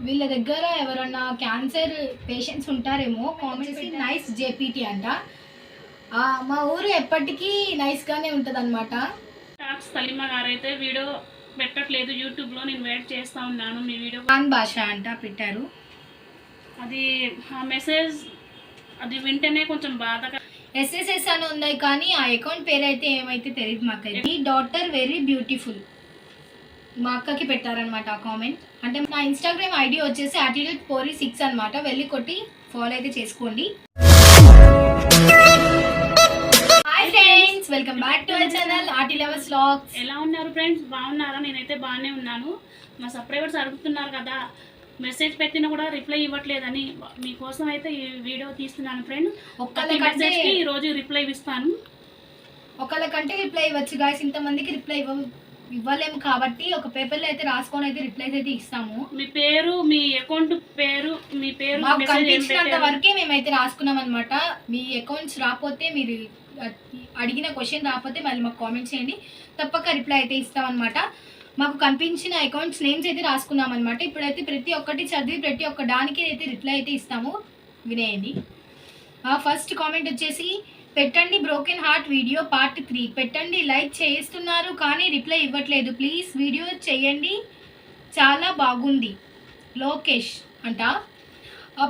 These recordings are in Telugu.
వీళ్ళ దగ్గర ఎవరన్నా క్యాన్సర్ పేషెంట్స్ ఉంటారేమో. కామెంట్ నైస్ జేపీటీ అంట. మా ఊరు ఎప్పటికీ నైస్గానే ఉంటుంది అనమాట. సలీమా గారు అయితే వీడియో పెట్టట్లేదు యూట్యూబ్లో, నేను వెయిట్ చేస్తూ ఉన్నాను మీ వీడియో. ఖాన్ భాష అంట పెట్టారు. అది ఆ మెసేజ్ అది వింటేనే కొంచెం బాధగా. ఎస్ఎస్ఎస్ అని ఉన్నాయి కానీ ఆ అకౌంట్ పేరు అయితే ఏమైతే తెలియదు మాకైతే. ఈ డాటర్ వెరీ బ్యూటిఫుల్ మా అక్కకి పెట్టారనమాట ఆ కామెంట్. అంటే నా ఇన్స్టాగ్రామ్ ఐడి వచ్చేసి attitude6 అనమాట. వెళ్ళి కొట్టి ఫాలో అయితే చేసుకోండి. Hi friends, welcome back to our channel Arti lovers vlogs. ఎలా ఉన్నారు ఫ్రెండ్స్? బాగున్నారా? నేనైతే బాగానే ఉన్నాను. మా సబ్స్క్రైబర్స్ అడుగుతున్నారు కదా, మెసేజ్ పెట్టినా కూడా రిప్లై ఇవ్వట్లేదని, మీకోసం అయితే ఈ వీడియో తీస్తున్నాను ఫ్రెండ్. ఒక్క మెసేజ్కి ఈరోజు రిప్లై ఇస్తాను. ఒకళ్ళకంటే రిప్లై ఇవ్వచ్చు గాయస్, ఇంతమందికి రిప్లై ఇవ్వలేము కాబట్టి ఒక పేపర్లో అయితే రాసుకొని అయితే రిప్లైస్ అయితే ఇస్తాము. మీ పేరు, మీ అకౌంట్ పేరు, మీ పేరు మాకు కనిపించినంత వరకే మేమైతే రాసుకున్నాం అనమాట. మీ అకౌంట్స్ రాకపోతే, మీరు అడిగిన క్వశ్చన్ రాకపోతే మళ్ళీ మాకు కామెంట్ చేయండి, తప్పక రిప్లై అయితే ఇస్తామన్నమాట. మాకు కనిపించిన అకౌంట్స్ నేమ్స్ అయితే రాసుకున్నాం అనమాట. ఇప్పుడైతే ప్రతి ఒక్కటి చదివి ప్రతి ఒక్క దానికి అయితే రిప్లై అయితే ఇస్తాము, వినేయండి. ఫస్ట్ కామెంట్ వచ్చేసి, పెట్టండి బ్రోకెన్ హార్ట్ వీడియో పార్ట్ 3 పెట్టండి. లైక్ చేస్తున్నారు కానీ రిప్లై ఇవ్వట్లేదు, ప్లీజ్ వీడియో చేయండి, చాలా బాగుంది. లోకేష్ అంట.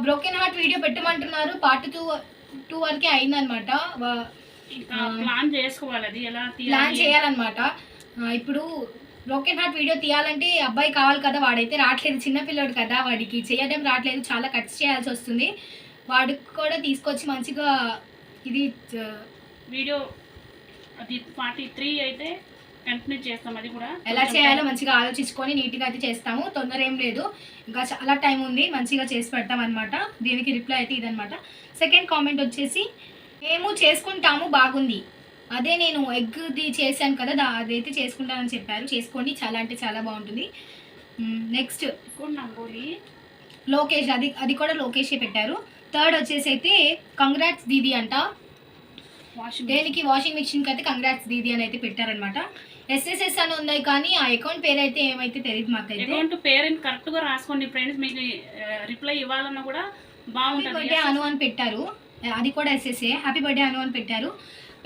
బ్రోకెన్ హార్ట్ వీడియో పెట్టమంటున్నారు. పార్ట్ 2 వరకే అయిందనమాట. ప్లాన్ చేసుకోవాలి, అది ఎలా ప్లాన్ చేయాలన్నమాట. ఇప్పుడు బ్రోకెన్ హార్ట్ వీడియో తీయాలంటే అబ్బాయి కావాలి కదా, వాడైతే రావట్లేదు, చిన్నపిల్లడు కదా, వాడికి చేయడం రావట్లేదు, చాలా కట్స్ చేయాల్సి వస్తుంది. వాడికి కూడా తీసుకొచ్చి మంచిగా ఇది వీడియో అది పార్ట్ 3 అయితే కంటిన్యూ చేస్తాం. అది కూడా ఎలా చేయాలో మంచిగా ఆలోచించుకొని నీట్గా అయితే చేస్తాము. తొందర ఏం లేదు, ఇంకా చాలా టైం ఉంది, మంచిగా చేసి పెడతాం అనమాట. దీనికి రిప్లై అయితే ఇదనమాట. సెకండ్ కామెంట్ వచ్చేసి, మేము చేసుకుంటాము బాగుంది, అదే నేను ఎగ్ది చేశాను కదా, అదైతే చేసుకుంటానని చెప్పారు. చేసుకోండి, చాలా అంటే చాలా బాగుంటుంది. నెక్స్ట్ లోకేష్, అది కూడా లోకేషే పెట్టారు. థర్డ్ వచ్చేసి అయితే కంగ్రాట్స్ దీది అంట. దేనికి? వాషింగ్ మిషన్కి అయితే కంగ్రాట్స్ దీది అని అయితే పెట్టారనమాట. ఎస్ఎస్ఎస్ అని ఉన్నాయి కానీ ఆ అకౌంట్ పేరు అయితే ఏమైతే తెలియదు మాకైతే. అకౌంట్ పేరు కరెక్ట్గా రాసుకోండి ఫ్రెండ్స్, మీకు రిప్లై ఇవ్వాలన్నా కూడా బాగుంటుంది. అను అని పెట్టారు, అది కూడా ఎస్ఎస్ఏ. హ్యాపీ బర్త్డే అను అని పెట్టారు.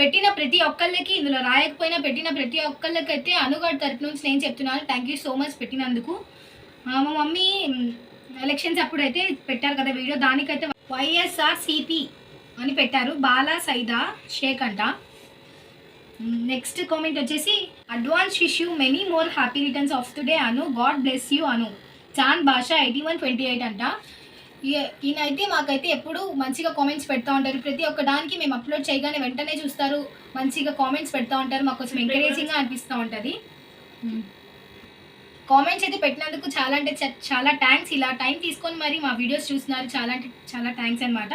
పెట్టిన ప్రతి ఒక్కళ్ళకి, ఇందులో రాయకపోయినా పెట్టిన ప్రతి ఒక్కళ్ళకి అయితే అనుగడ్ తరపు నుంచి నేను చెప్తున్నాను, థ్యాంక్ యూ సో మచ్ పెట్టినందుకు. మా మమ్మీ ఎలక్షన్స్ అప్పుడు అయితే పెట్టారు కదా వీడియో, దానికైతే YSRCP అని పెట్టారు. బాలా సైదా షేక్ అంట. నెక్స్ట్ కామెంట్ వచ్చేసి, advance wish you many more happy returns of today Anu, god bless you Anu. చాన్ భాష 8128 అంట. ఈయనైతే మాకైతే ఎప్పుడు మంచిగా కామెంట్స్ పెడతా ఉంటారు. ప్రతి ఒక్క దానికి మేము అప్లోడ్ చేయగానే వెంటనే చూస్తారు, మంచిగా కామెంట్స్ పెడతా ఉంటారు. మాకు కొంచెం ఎంకరేజింగ్గా అనిపిస్తూ ఉంటుంది. కామెంట్స్ అయితే పెట్టినందుకు చాలా అంటే చాలా థ్యాంక్స్. ఇలా టైం తీసుకొని మరి మా వీడియోస్ చూస్తున్నారు, చాలా అంటే చాలా థ్యాంక్స్ అనమాట.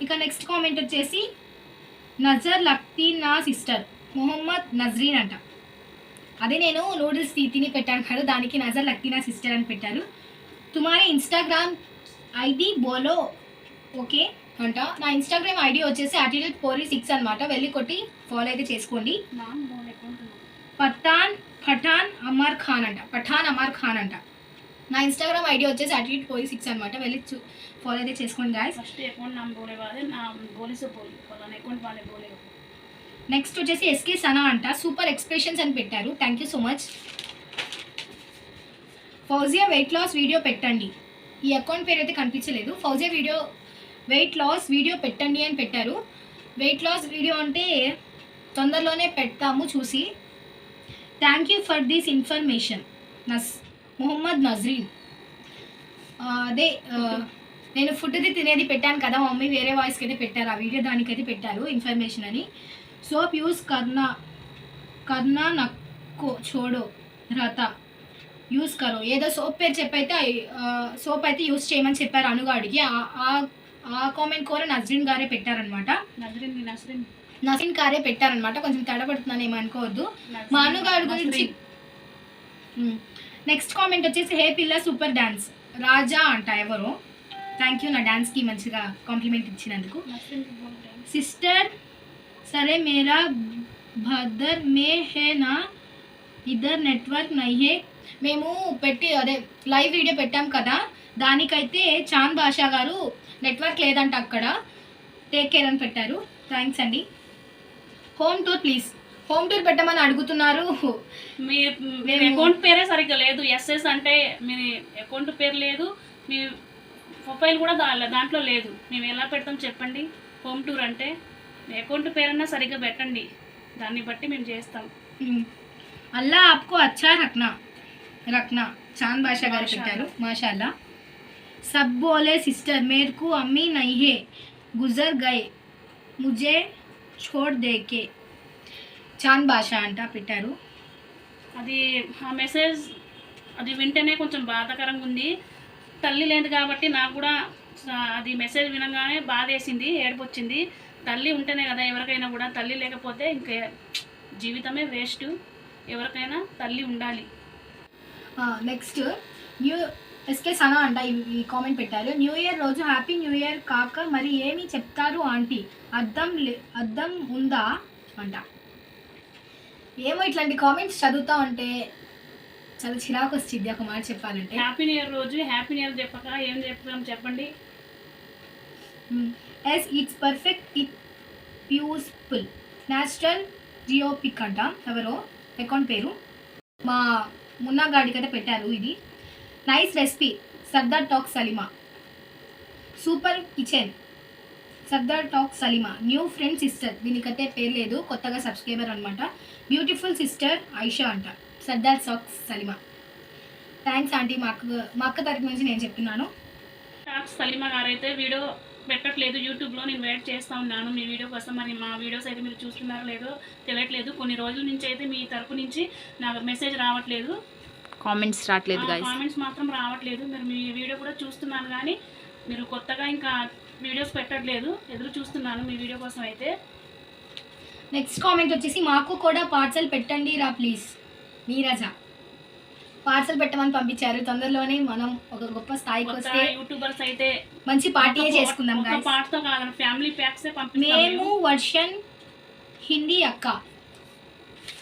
ఇక నెక్స్ట్ కామెంట్ వచ్చేసి, నజర్ లక్తీనా సిస్టర్ మొహమ్మద్ నజ్రీన్ అంట. అదే నేను నూడిల్స్ తిని పెట్టాను కదా, దానికి నజర్ లక్తీనా సిస్టర్ అని పెట్టారు. తుమారి ఇన్స్టాగ్రామ్ ఐడి బోలో ఓకే అంట. నా ఇన్స్టాగ్రామ్ ఐడి వచ్చేసి attitude6 అనమాట. వెళ్ళి కొట్టి ఫాలో అయితే చేసుకోండి. పఠాన్ అమర్ ఖాన్ అంట. పఠాన్ అమర్ ఖాన్ అంట. నా ఇన్స్టాగ్రామ్ ఐడి వచ్చేసి attitude6 అనమాట. వెళ్ళి ఫాలో అయితే చేసుకోండి గాయస్. నెక్స్ట్ వచ్చేసి SK సనా అంట. సూపర్ ఎక్స్ప్రెషన్స్ అని పెట్టారు, thank you so much. Fauzia weight loss video పెట్టండి. ఈ అకౌంట్ పేరు అయితే కనిపించలేదు. ఫౌజియా వెయిట్ లాస్ వీడియో పెట్టండి అని పెట్టారు. వెయిట్ లాస్ వీడియో అంటే తొందరలోనే పెడతాము చూసి. Thank you for this information Mohammed Nazreen. అదే నేను ఫుడ్ది తినేది పెట్టాను కదా, మమ్మీ వేరే వాయిస్కి అయితే పెట్టారు ఆ వీడియో, దానికైతే పెట్టారు ఇన్ఫర్మేషన్ అని. సోప్ యూస్ కర్నా నక్కో చోడో రత యూస్ కరో, ఏదో సోప్ పేరు చెప్పైతే సోప్ అయితే యూస్ చేయమని చెప్పారు అనుగాడికి. ఆ కామెంట్ కూడా నజ్రీన్ గారే పెట్టారనమాట. నజరీన్ గారే పెట్టారనమాట. కొంచెం తడబడుతున్నాను ఏమనుకోవద్దు, మా అనుగాడి గురించి. నెక్స్ట్ కామెంట్ వచ్చేసి, హే పిల్ల సూపర్ డాన్స్ రాజా అంట ఎవరో. థ్యాంక్ యూ నా డాన్స్కి మంచిగా కాంప్లిమెంట్ ఇచ్చినందుకు. సిస్టర్ సరే మేరా భదర్ మే హే నా ఇద్దర్ నెట్వర్క్ నై హే. మేము పెట్టి అదే లైవ్ వీడియో పెట్టాం కదా, దానికైతే చాంద్ బాషా గారు నెట్వర్క్ లేదంట అక్కడ, టేక్ కేర్ అని పెట్టారు. థ్యాంక్స్ అండి. Home tour please, home tour పెట్టమని అడుగుతున్నారు. మీ అకౌంట్ పేరే సరిగ్గా లేదు. ఎస్ఎస్ అంటే మీ అకౌంట్ పేరు లేదు, మీ ప్రొఫైల్ కూడా దాంట్లో లేదు. మేము ఎలా పెడతాం చెప్పండి? హోమ్ టూర్ అంటే మీ అకౌంట్ పేరన్నా సరిగ్గా పెట్టండి, దాన్ని బట్టి మేము చేస్తాం. అల్లా ఆప్కో అచ్చా రఖనా రఖనా చాంద్ బాషా గారు పెట్టారు. మాషాల్లా. సబ్ బోలే సిస్టర్ మేరకు అమ్మీ నహీ హే గుజర్ గయే ముజే छोड़ दे के చాంద్ బాషా అంట పెట్టారు. అది ఆ మెసేజ్ అది వింటేనే కొంచెం బాధాకరంగా ఉంది. తల్లి లేదు కాబట్టి నాకు కూడా అది మెసేజ్ వినగానే బాధ వేసింది, ఏడుపు వచ్చింది. తల్లి ఉంటేనే కదా ఎవరికైనా కూడా, తల్లి లేకపోతే ఇంకా జీవితమే వేస్ట్. ఎవరికైనా తల్లి ఉండాలి. నెక్స్ట్ న్యూ ఎస్కే సనా అంట ఈ కామెంట్ పెట్టారు. న్యూ ఇయర్ రోజు హ్యాపీ న్యూ ఇయర్ కాక మరి ఏమి చెప్తారు ఆంటీ, అద్దం ఉందా అంట. ఏమో ఇట్లాంటి కామెంట్స్ చదువుతా ఉంటే చాలా చిరాకు వచ్చింది ఒక మాట చెప్పాలంటే. హ్యాపీ న్యూ ఇయర్ రోజు హ్యాపీ న్యూ ఇయర్ చెప్పక ఏం చెప్తాం చెప్పండి. Yes it's perfect, it useful natural జియోపిక్ అంట. ఎవరో అకౌంట్ పేరు మా మున్నా గాడికైతే పెట్టారు. ఇది nice recipe Sardar talk Saleema, super kitchen Sardar talk Saleema, new friend sister, దీనికైతే పేరు లేదు, కొత్తగా సబ్స్క్రైబర్ అనమాట. బ్యూటిఫుల్ సిస్టర్ ఐషా అంట, Sardar talk Salima. Thanks aunty, మా అక్క తరపు నుంచి నేను చెప్తున్నాను. టాక్ సలీమా గారు అయితే వీడియో పెట్టట్లేదు యూట్యూబ్లో. నేను వెయిట్ చేస్తూ ఉన్నాను మీ వీడియో కోసం. మరి మా వీడియోస్ అయితే మీరు చూస్తున్నారో లేదో తెలియట్లేదు. కొన్ని రోజుల నుంచి అయితే మీ తరపు నుంచి నాకు మెసేజ్ రావట్లేదు, కామెంట్స్ రావట్లేదు గైస్, కామెంట్స్ మాత్రం రావట్లేదు. మీరు మీ వీడియో కూడా చూస్తున్నాను కానీ మీరు కొత్తగా ఇంకా వీడియోస్ పెట్టట్లేదు. ఎదురు చూస్తున్నాను మీ వీడియో కోసం అయితే. నెక్స్ట్ కామెంట్ వచ్చేసి మాకు కూడా పార్సల్ పెట్టండి రా ప్లీజ్, నీరజ పార్సల్ పెట్టమని పంపించారు. తొందరలోనే మనం ఒక గొప్ప స్థాయికి వస్తే యూట్యూబర్స్ అయితే మంచి పార్టీ చేసుకుందాం. పార్ట్తో కాదు, ఫ్యామిలీ ప్యాక్సే పంపిస్తాం. మేము వర్షన్ హిందీ అక్క,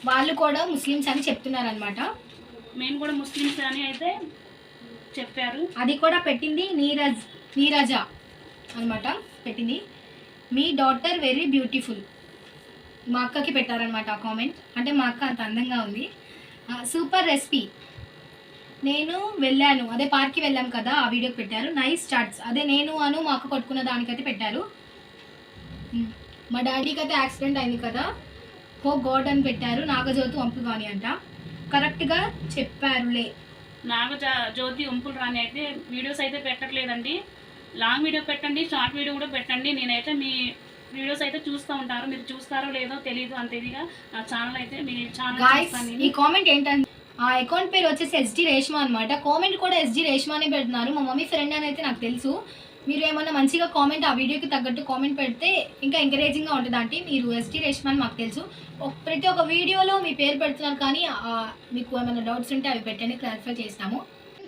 వాళ్ళు కూడా ముస్లిమ్స్ అని చెప్తున్నారు అనమాట. మేము కూడా ముస్లిమ్స్ అని అయితే చెప్పారు. అది కూడా పెట్టింది నీరజ అనమాట పెట్టింది. మీ డాటర్ వెరీ బ్యూటిఫుల్, మా అక్కకి పెట్టారనమాట ఆ కామెంట్. అంటే మా అక్క అంత అందంగా ఉంది. సూపర్ రెసిపీ, నేను వెళ్ళాను, అదే పార్క్కి వెళ్ళాం కదా ఆ వీడియోకి పెట్టారు. నైస్ చాట్స్, అదే నేను మా అక్క కొట్టుకున్న దానికైతే పెట్టారు. మా డాడీకి అయితే యాక్సిడెంట్ అయింది కదా, హో గాడ్ అని పెట్టారు. నాగజ్యోతి వంపులు కానీ అంట, కరెక్ట్గా చెప్పారులే. నాగజ్యోతి వంపులు రాని అయితే వీడియోస్ అయితే పెట్టట్లేదండి. లాంగ్ వీడియో పెట్టండి, షార్ట్ వీడియో కూడా పెట్టండి. నేనైతే మీ వీడియోస్ అయితే చూస్తూ ఉంటారు, మీరు చూస్తారో లేదో తెలియదు. అంత ఇదిగా నా ఛానల్ అయితే మీ ఛానల్. ఈ కామెంట్ ఏంటంటే ఆ అకౌంట్ పేరు వచ్చేసి ఎస్జి రేష్మా అనమాట. కామెంట్ కూడా ఎస్జి రేష్మానే పెడుతున్నారు. మా మమ్మీ ఫ్రెండ్ అని అయితే నాకు తెలుసు. మీరు ఏమన్నా మంచిగా కామెంట్ ఆ వీడియోకి తగ్గట్టు కామెంట్ పెడితే ఇంకా ఎంకరేజింగ్గా ఉంటుంది అంటే. మీరు ఎస్జి రేష్మా అని మాకు తెలుసు. ప్రతి ఒక్క వీడియోలో మీ పేరు పెడుతున్నారు కానీ మీకు ఏమైనా డౌట్స్ ఉంటే అవి పెట్టండి, క్లారిఫై చేస్తాము.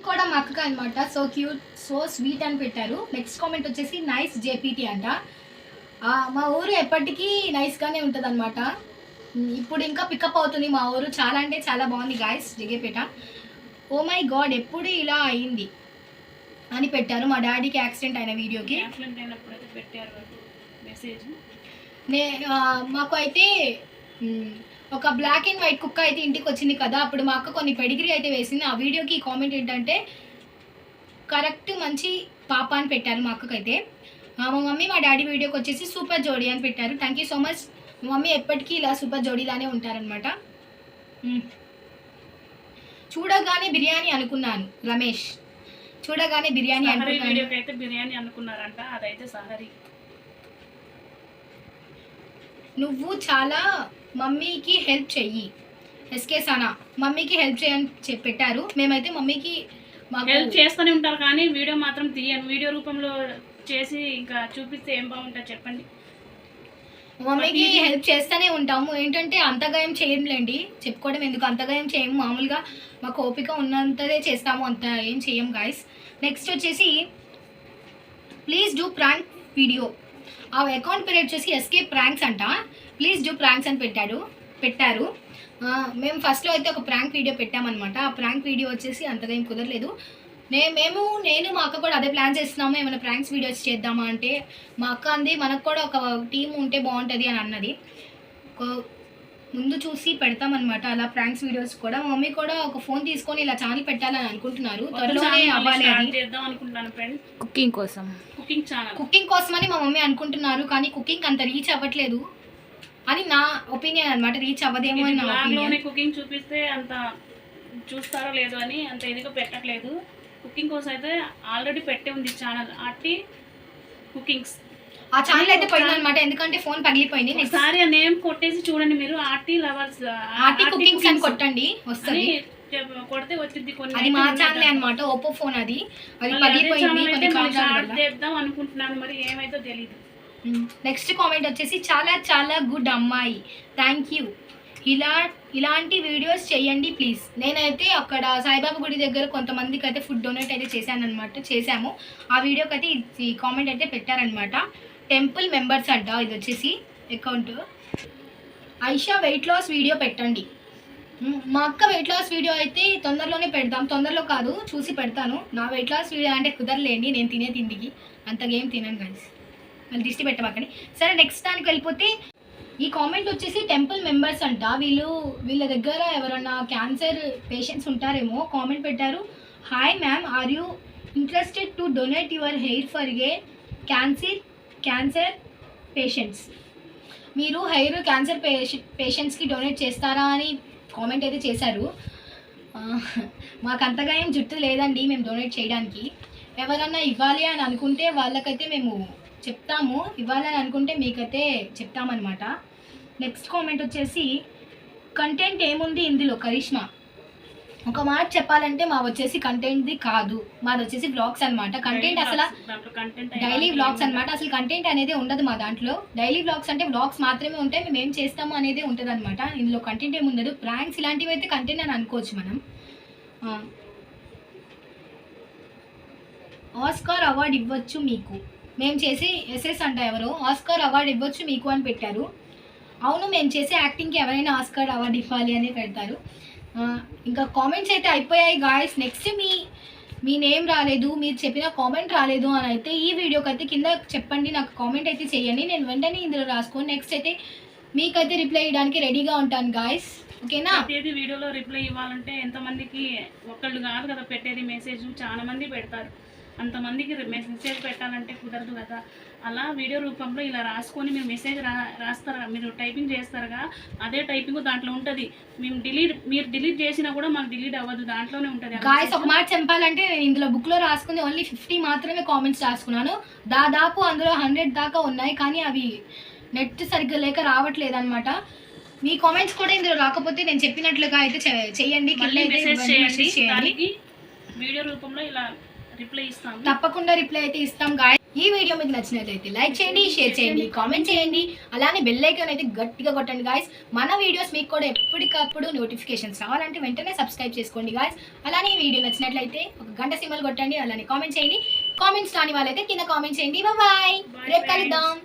కూడా మా అక్క అనమాట, సో క్యూట్ సో స్వీట్ అని పెట్టారు. నెక్స్ట్ కామెంట్ వచ్చేసి నైస్ జేపీటీ అంట. మా ఊరు ఎప్పటికీ నైస్గానే ఉంటుంది అనమాట. ఇప్పుడు ఇంకా పికప్ అవుతుంది మా ఊరు, చాలా అంటే చాలా బాగుంది guys Jagepeta. Oh my god ఎప్పుడు ఇలా అయింది అని పెట్టారు. మా డాడీకి యాక్సిడెంట్ అయిన వీడియోకి పెట్టారు మెసేజ్. మాకు అయితే ఒక బ్లాక్ అండ్ వైట్ కుక్క అయితే ఇంటికి వచ్చింది కదా, అప్పుడు మా అక్క కొన్ని పెడిగ్రీ అయితే వేసింది. ఆ వీడియోకి కామెంట్ ఏంటంటే కరెక్ట్ మంచి పాప అని పెట్టారు మా అక్కకైతే. మా మమ్మీ మా డాడీ వీడియోకి వచ్చేసి సూపర్ జోడీ అని పెట్టారు. Thank you so much. మా మమ్మీ ఎప్పటికీ ఇలా సూపర్ జోడీలానే ఉంటారనమాట. చూడగానే బిర్యానీ అనుకున్నాను రమేష్, చూడగానే బిర్యానీ వీడియోకి అయితే బిర్యానీ అనుకున్నారంట, అదైతే సహరి. నువ్వు చాలా మమ్మీకి హెల్ప్ చెయ్యి ఎస్కే సనా, మమ్మీకి హెల్ప్ చేయని పెట్టారు. మేమైతే మమ్మీకి హెల్ప్ చేస్తూనే ఉంటారు కానీ వీడియో మాత్రం తీయను. వీడియో రూపంలో చేసి ఇంకా చూపిస్తే ఏం బాగుంటుంది చెప్పండి. మమ్మీకి హెల్ప్ చేస్తూనే ఉంటాము. ఏంటంటే అంతగా ఏం చేయలేండి, చెప్పుకోవడం ఎందుకు, అంతగా ఏం చేయము. మామూలుగా మాకు ఓపిక ఉన్నంతదే చేస్తాము, అంత ఏం చేయం గాయస్. నెక్స్ట్ వచ్చేసి ప్లీజ్ డూ ప్రాంక్ వీడియో. ఆ అకౌంట్ పేరు వచ్చేసి ఎస్కే ప్రాంక్స్ అంట. ప్లీజ్ డూ ప్రాంక్స్ అని పెట్టారు. మేము ఫస్ట్లో అయితే ఒక ప్రాంక్ వీడియో పెట్టామన్నమాట. ఆ ప్రాంక్ వీడియో వచ్చేసి అంతగా ఏం కుదరలేదు. నేను మా అక్క కూడా అదే ప్లాన్ చేస్తున్నాము, ఏమైనా ప్రాంక్స్ వీడియోస్ చేద్దామా అంటే మా అక్క అంది మనకు కూడా ఒక టీం ఉంటే బాగుంటుంది అని అన్నది. ముందు చూసి పెడతామన్నమాట అలా ప్రాంక్స్ వీడియోస్ కూడా. మా మమ్మీ కూడా ఒక ఫోన్ తీసుకొని ఇలా ఛానల్ పెట్టాలని అనుకుంటున్నారు, త్వరలోనే అవ్వాలి అది. చేద్దాం అనుకుంటున్నాను ఫ్రెండ్, కుకింగ్ కోసం, కుకింగ్ ఛానల్. కుకింగ్ కోసమని మా మమ్మీ అనుకుంటున్నారు, కానీ కుకింగ్ అంత రీచ్ అవ్వట్లేదు అని నా ఒపీనియన్ అనమాట. రీచ్ అవ్వదేమో అని నా ఒపీనియన్. కుకింగ్ చూపిస్తే అంత చూస్తారో లేదో అని అంత ఇదిగా పెట్టట్లేదు. కుకింగ్ కోసం అయితే ఆల్రెడీ పెట్టే ఉంది ఛానల్ ఆర్టీ కుకింగ్స్. ఆ ఛానల్ అయితే పోయింది అనమాట, ఎందుకంటే ఫోన్ పగిలిపోయింది. ఒకసారి ఆ నేమ్ కొట్టేసి చూడండి మీరు, ఆర్టీ లవర్స్ ఆర్టీ కుకింగ్స్ అని కొట్టండి వస్తుంది, కొడితే వచ్చింది. కొన్ని అది మా ఛానల్ అన్నమాట, ఓప్పో ఫోన్ అది పగిలిపోయింది. చేద్దాం అనుకుంటున్నాను, మరి ఏమైతే తెలియదు. నెక్స్ట్ కామెంట్ వచ్చేసి చాలా చాలా గుడ్ అమ్మాయి, థ్యాంక్ యూ, ఇలాంటి వీడియోస్ చేయండి ప్లీజ్. నేనైతే అక్కడ సాయిబాబా గుడి దగ్గర కొంతమందికి అయితే ఫుడ్ డొనేట్ అయితే చేశాము. ఆ వీడియోకి అయితే ఈ కామెంట్ అయితే పెట్టారనమాట. టెంపుల్ మెంబర్స్ అంట ఇది వచ్చేసి account. Aisha weight loss video పెట్టండి. మా అక్క వెయిట్ లాస్ వీడియో అయితే తొందరలోనే పెడదాం, తొందరలో కాదు చూసి పెడతాను. నా వెయిట్ లాస్ వీడియో అంటే కుదరలేండి, నేను తినే తిండికి అంతగా ఏం తినను గైస్, మళ్ళీ దిష్టి పెట్టబాకని. సరే నెక్స్ట్ దానికి వెళ్ళిపోతే ఈ కామెంట్ వచ్చేసి టెంపుల్ మెంబర్స్ అంట. వీళ్ళ దగ్గర ఎవరన్నా క్యాన్సర్ పేషెంట్స్ ఉంటారేమో కామెంట్ పెట్టారు. Hi ma'am, are you interested to donate your hair for a cancer patients? మీరు హెయిర్ క్యాన్సర్ పేషెంట్స్కి డొనేట్ చేస్తారా అని కామెంట్ అయితే చేశారు. మాకు అంతగా ఏం జుట్టు లేదండి మేము డొనేట్ చేయడానికి. ఎవరన్నా ఇవ్వాలి అని అనుకుంటే వాళ్ళకైతే మేము చెప్తాము, ఇవ్వాలని అనుకుంటే మీకైతే చెప్తామన్నమాట. నెక్స్ట్ కామెంట్ వచ్చేసి కంటెంట్ ఏముంది ఇందులో కరిష్మా. ఒక మాట చెప్పాలంటే మా వచ్చేసి కంటెంట్ది కాదు, మాది వచ్చేసి వ్లాగ్స్ అనమాట. కంటెంట్ అసలు డైలీ వ్లాగ్స్ అనమాట, అసలు కంటెంట్ అనేది ఉండదు మా దాంట్లో. డైలీ వ్లాగ్స్ అంటే వ్లాగ్స్ మాత్రమే ఉంటాయి, మేము ఏం చేస్తాము అనేది ఉంటుంది అనమాట. ఇందులో కంటెంట్ ఏమి ఉండదు. ప్రాంక్స్ ఇలాంటివి అయితే కంటెంట్ అని అనుకోవచ్చు మనం. ఆస్కార్ అవార్డు ఇవ్వచ్చు మీకు, మేము చేసి ఎస్ఎస్ అంట ఎవరో ఆస్కార్ అవార్డు ఇవ్వచ్చు మీకు అని పెట్టారు. అవును, మేము చేసే యాక్టింగ్కి ఎవరైనా ఆస్కార్ అవార్డు ఇవ్వాలి అని పెడతారు. ఇంకా కామెంట్స్ అయితే అయిపోయాయి గాయస్. నెక్స్ట్ మీ నేమ్ రాలేదు, మీరు చెప్పిన కామెంట్ రాలేదు అని అయితే ఈ వీడియోకి అయితే కింద చెప్పండి, నాకు కామెంట్ అయితే చేయండి, నేను వెంటనే ఇందులో రాసుకోండి. నెక్స్ట్ అయితే మీకైతే రిప్లై ఇవ్వడానికి రెడీగా ఉంటాను గాయస్, ఓకేనా? ప్రతి వీడియోలో రిప్లై ఇవ్వాలంటే ఎంతమందికి ఒకళ్ళు కాదు కదా పెట్టేది, మెసేజ్ చాలా మంది పెడతారు. అంతమందికి మెసేజ్ పెట్టాలంటే కుదరదు కదా. అలా వీడియో రూపంలో ఇలా రాసుకొని మీరు మెసేజ్ రాస్తారు, మీరు టైపింగ్ చేస్తారుగా, అదే టైపింగ్ దాంట్లో ఉంటుంది. మీరు డిలీట్ చేసినా కూడా మాకు డిలీట్ అవ్వదు, దాంట్లోనే ఉంటుంది. గాయస్ ఒక మాట చెప్పాలంటే నేను ఇందులో బుక్లో రాసుకుంది ఓన్లీ 50 మాత్రమే కామెంట్స్ రాసుకున్నాను. దాదాపు అందులో 100 దాకా ఉన్నాయి, కానీ అవి నెట్ సరిగ్గా లేక రావట్లేదు అనమాట. మీ కామెంట్స్ కూడా ఇందులో రాకపోతే నేను చెప్పినట్లుగా అయితే చేయండి, మెసేజ్ చేయండి. వీడియో రూపంలో ఇలా రిప్లై ఇస్తాం, తప్పకుండా రిప్లై అయితే ఇస్తాం గాయస్. ఈ వీడియో మీకు నచ్చినట్లయితే లైక్ చేయండి, షేర్ చేయండి, కామెంట్ చేయండి, అలానే బెల్ ఐకాన్ అయితే గట్టిగా కొట్టండి గాయస్. మన వీడియోస్ మీకు కూడా ఎప్పటికప్పుడు నోటిఫికేషన్స్ రావాలంటే వెంటనే సబ్స్క్రైబ్ చేసుకోండి గాయస్. అలానే ఈ వీడియో నచ్చినట్లయితే ఒక గంట సింబల్ కొట్టండి, అలానే కామెంట్ చేయండి. కామెంట్స్ రాని వాళ్ళైతే కింద కామెంట్ చేయండి. బాయ్, రేపు కలుద్దాం.